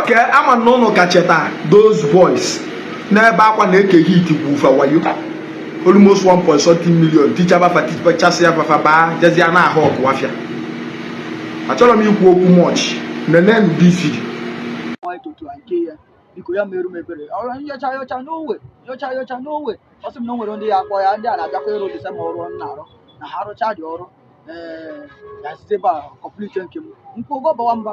Okay, I'm a no kacheta those boys. Never one eke hit for wayo. Almost 1.something million. Teacher ba teacher chasia ba ba just ya na hawk wafia. I told me you much. Nene DC. Why to Ankia? Because you meru mebere. Oh, your child no way. Your child no way. Also no one on the aqua and I got the same or now. Na haro charge oro. That's the complete chunky. Unko Bamba.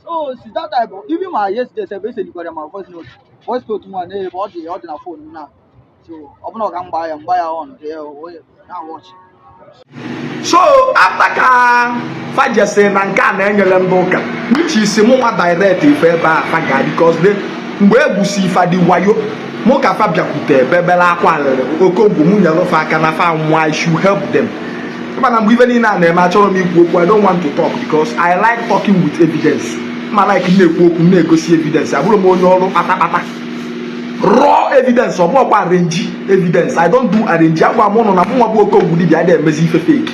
So since that time, even my yesterday basically got my voice note. Voice note to my name body on the phone now. So I'm not gonna buy and buy on there. Now watch. So after Faja say nanka na enyere mboka which is mo direct ife ba faga because they mgbe egusi fa di wayo mo ka fa biakute bebela akwa lere Okongwu mu nyalo fa aka na fa nwa I should help them. But I'm even na na ma choro mi ikwu I don't want to talk because I like talking with evidence. Ma like na-ekwu okwu na-egosi evidence abụrụ m onye ọrụ kpata raw evidence or more arrange evidence. I don't do arrange agwa mo no na mo bụ Okongwu Dibia dey emezi ife fake.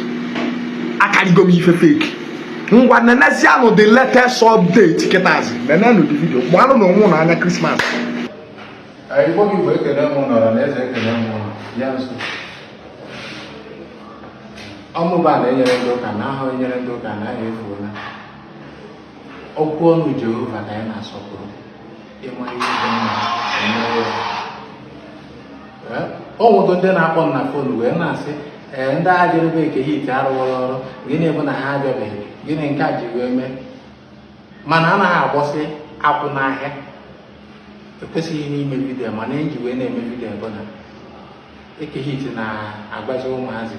Akarigo mi ife fake. Ngwa nenezia no the latest update ketazi. Nene no the video. Mwano no mo na anya Christmas. Igbo Igbo ekele mo no na eze ekele mo ya nso. Ọmụba na enyere ndị ụka na ahụ enyere ndị ụka na efu na. Okwu ọnụ Jehova ka ya na-asọpụrụ. Ịma ihe dị mma. Ọnwụdo ndị na-akpọ na fon wee na-asị ndị agha jere eke hit arụwala ọrụ gịnị bụ na ha abịabeghị gịnị nke a ji wee mee mana anaghị agbọsị akwụ n'ahịa ekwesịghị n'ime vidio mana eji wee na-eme vidio bụ na eke hit na-agbazi ụmụazị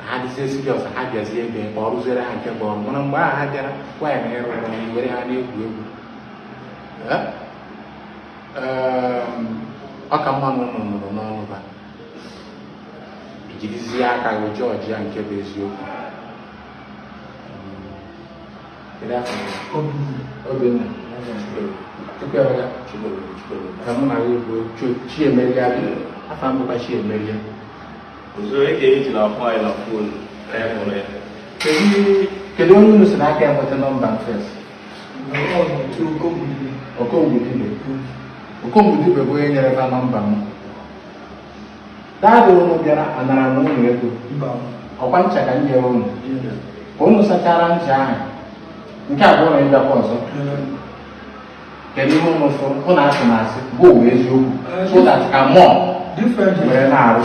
ha dịzie siriọs ha bịazie ebe ka ọ rụziere ha nke bụ ọrụ mana mgbe ahụ ha bịara kwaya na ịrụ were ha na-egwu egwu ọ ka mma na ụnụ nụrụ n'ọnụ ba jirizie aka gị George ya nke bụ eziokwu Obinna tupu ya ka mụ na gị bụ Chiemelia afa mbụkwa Chiemelia kedu onye unu si n'aka enweta nọmba fes Okongwu Dibia Okongwu Dibia bụ onye nyere ha nọmba m daadị unu bịara anara m ụlọ ego ọkwa ncha ka m nyere unu ka unu sachara ncha ahụ nke abụọ na ịbịakwa ọzọ kedu ihe unu fụrụ unu asị na asị bụ owe eziokwu so that ka mụọ were na-arụ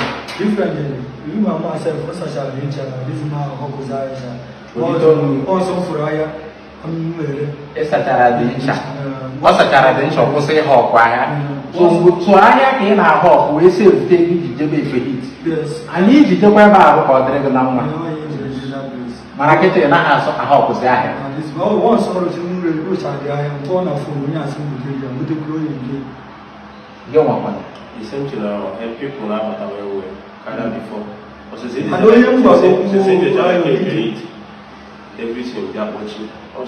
ịsachara dị ncha ọ sachara dị ncha kwụsị ihe ọkwa ahịa tụ ahịa ka ị na-ahụ ọkụ wee si ebute ego iji jebe efe hit anyị iji jekwa ebe ahụ ka ọ dịrị gị na mma mana kịta ị naghị asọ ahụ ọkụzi ahịa gị nwakwana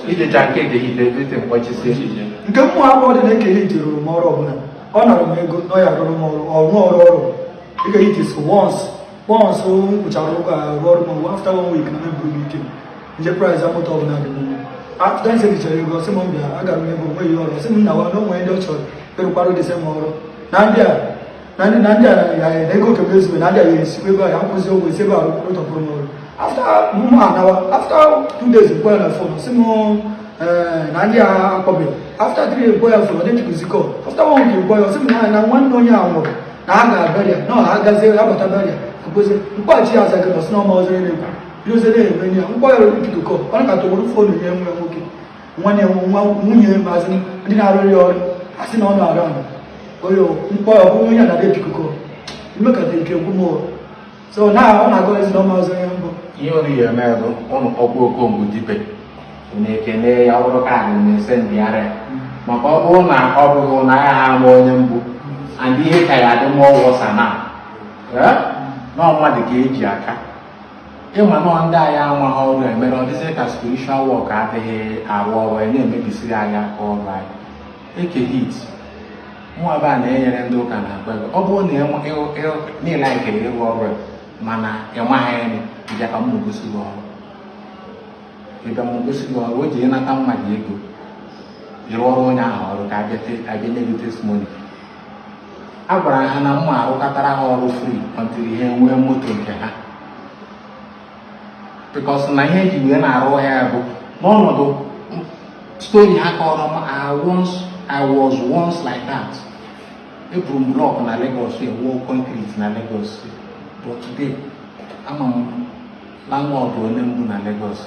ijecha nke ga-ehite everything kpọchisie nke mmụọ abụọ dị na-ekele itere m ọrụ ọbụla ọ nara m ego ọ ya rụrụ m ọrụ ị ga-ehite so once kpụchara ụka arụ ọrụ m after 1 week na meburu m ike nje price amụta ọbụla dị m after nse richara ego ọsị m bịa agara m ego nweghị ọrụ ọsị m na wa na onwe ndị ọ chọrọ ịrụkwarụ dịse m ọrụ na ndị a ya ego kebe ezigbo na ndị a ya esikwa ebe a ya nkwụzi ụgwọ esi ebe a rụtọpụrụ m ọrụ after 2 days mkpọ ya na fon si m na ndị agha akpọbe after 3 mkpọ ya fon ọ dịchịkụzi kọ after 1 week mkpọ ya si m na nwanne onye a nwụrụ na ha ga-abịarịa na ọ ha gazie abata barịa akpụzi mkpọchi ya azaghị nọsị n'ọma ọzọ na-ekwu bidozie na-eme ya mkpọ ya rụrụ pikụkọ ọ na ka tọgburu fonu nye nwe nwoke nwanne nwunye maazị ndị na-arụrụ ya ọrụ a sị na ọ na-arụ ahụ oyo mkpọ ya ọ bụrụ onye na-adị pikụkọ imekata ike gwụ m so na ọ na-agọzi n'ọma ọzọ ya mbụ ihe olu ya eme bụ ụnụ ọkpụ Okongwu Dibia na-ekele ya ọrụ ka anyị na-ese ndị ara maka ọ bụrụ na ọ bụghị na ya ha ama onye mbụ and ihe ka ya dị mụọ wọsa na mmadụ ka eji aka ịma nọ ndị agha amaghị ọrụ emere ọ dịzị ka spiritual work adịghị arụ ọrụ ya na-emebisiri anyị aka ọrụ anyị eke hit nwa be a na-enyere ndị ụka na akwego ọ bụrụ na niile anyị kere ịrụ ọrụ mana ịmaghị anyị ịbịa ka m gosi gị ọrụ ịbịa m gosi gị ọrụ o ji ịnata mmadụ ego jiri ọrụ onye ahụ ọrụ ka abịa nye testimony. A gwara ha na mma arụkọtara ha ọrụ free until ihe nwee moto nke ha, because na ihe eji wee na-arụ ya bụ n'ọnọdụ story ha kọrọ m. I was once like that. Eburu m block na Lagos, wall concrete na Lagos, but today ama m landlord onye mbụ na Lagos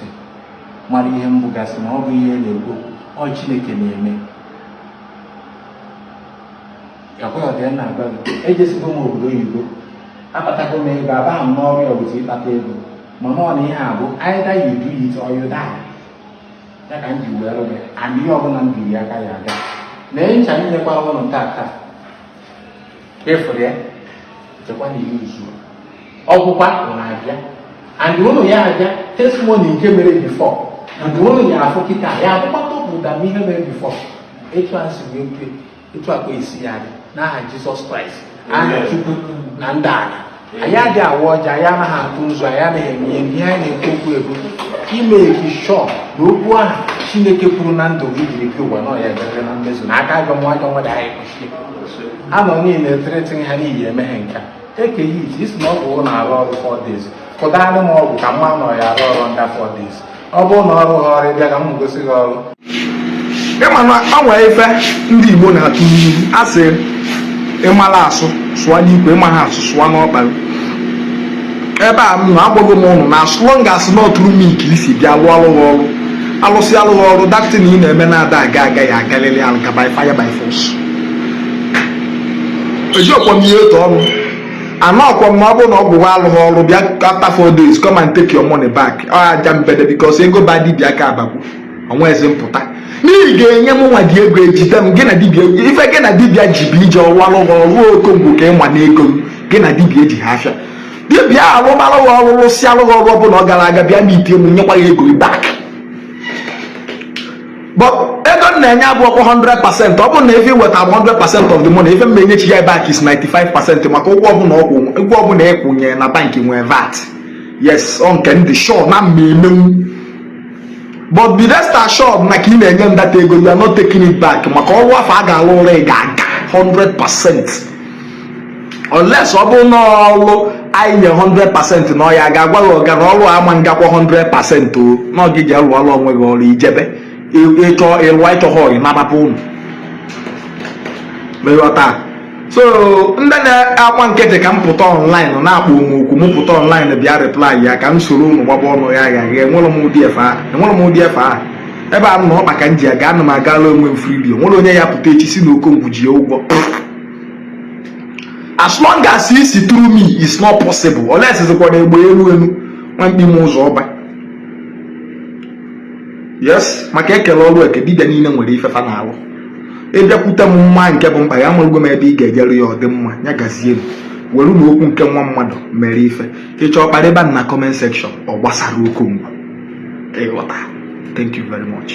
mara ihe mbụ gasị na ọ bụ ihe na-egwu ọ Chineke na-eme. Ọdị na-agba ejesigo m obodo oyibo, akpatago m ego, abaghị m n'ọrụ ya ọbụta ịkpata ego, mana ọ na ihe a bụ either you do it or you die. Ya ka m ji wee rụgị, and ihe ọbụla m biri aka ya aga. Lee ncha nyekwara ụlọ taa efere ya chekwa na ihe uzu ọgwụkwa na-abịa, and ụlọ ya abịa testimony nke mere before, and ụlọ ya afọ kịta ya abụkwa tọpụta m ihe mere before. Etu a si wee kwe, etu akwa Isiagu n'aha Jizọs Kraịst, aha Chukwu na ndị ala. Anyị adịghị awa ọja, anyị anaghị atụ ụzọ, anyị anaghị eme ihe anyị na-ekwu okwu ime ekishọ na okwu ahụ Chineke kwuru na ndụ gị jiri ke ụwa nọ ya ebere na mmezu na aka agọ nwajọ nwada anyị kwụsị. A nọ niile eteretin ha n'ihi emeghe nka ekeghị iji isi na ọgwụ na-arụ ọrụ 4 days, kụdalị m ọgwụ ka mma nọ ya arụ ọrụ nda 4 days. Ọ bụrụ na ọrụ ha ọrụ bịa ka m gosi gị ọrụ. Ịma na ọ nwere ife ndị Igbo na-atụ n'ihu, asị ịmala asụ sụọ n'ikwe, ịma ha asụ sụọ n'ọkpara. Ebe a m na-agbago m ụnụ na as long as n'ọtụrụ m ike isi bịa lụọ alụghị ọrụ, alụsị alụghị ọrụ, daktin ị na-eme na-ada agaghị agalịlị alga by fire by force. Ejiọkwa m ihe otu ọnụ anọkwa m na ọ bụrụ na ọ gwụwa alụghị ọrụ bịa after 4 days come and take your money back. Ọ aja mbede because ego ba dibịa ka abagwu ọnwa ezi mpụta n'ihi ga-enye m nwa dị ego ejide m gị na dibịa ife gị na dibịa ji bụ ije ọrụ alụghị ọrụ Okongwu ka ịma na ego gị na dibịa eji ha afịa. Dibịa alụmalụghị ọrụ lụsị alụghị ọrụ ọ bụla ọ gara aga bịa n'ite m nyekwa ya ego back. But ego m na-enye abụọkwa 100%. Ọ bụrụ na efe weta 100% of the money, efe m na-enyechi ya back is 95% maka ụgwọ ọbụla ịkwụnye na banki nwee VAT. Yes, ọ nke ndị sure na mmemenwu. But be rest assured na ka ị na-enye m data ego, you are not taking it back maka ọrụ afọ a ga-alụ ụlọ ị ga-aga 100%. Unless ọ bụrụ na ọrụ anyị nye 100% na ọ ya ga-agwa gị ọga na ọrụ ama ngakwa 100% o na ọ gị ji alụ ọrụ onwe gị ọrụ ijebe ịchọ ịlụ ịchọghọ ịnabapụ unu meghọta. So ndị na-akwa nkịtị ka m pụta online na-akpọ onwe okwu m pụta online bịa reply ya ka m soro unu gbaba ọnụ ya gaghị enwere m ụdị efe ahụ. Ebe a m na ọkpa ka m ji aga ana m agala onwe m free bio, nwere onye ya pụta echi si na Okongwu ji ụgwọ. As long as he see through me is not possible unless ezekwa na egbe elu nwa mkpi m ụzọ ọba. Yes, maka ekele ọrụ eke dibịa niile nwere ifefa na-alụ. Ịbịakwute m mma nke bụ mkpa ya amaghị m ebe ị ga-ejeru ya ọ dị mma ya gazie m were na okwu nke nwa mmadụ mere ife ịchọ kparịba na comment section ọ gbasara Okongwu ịghọta. Thank you very much.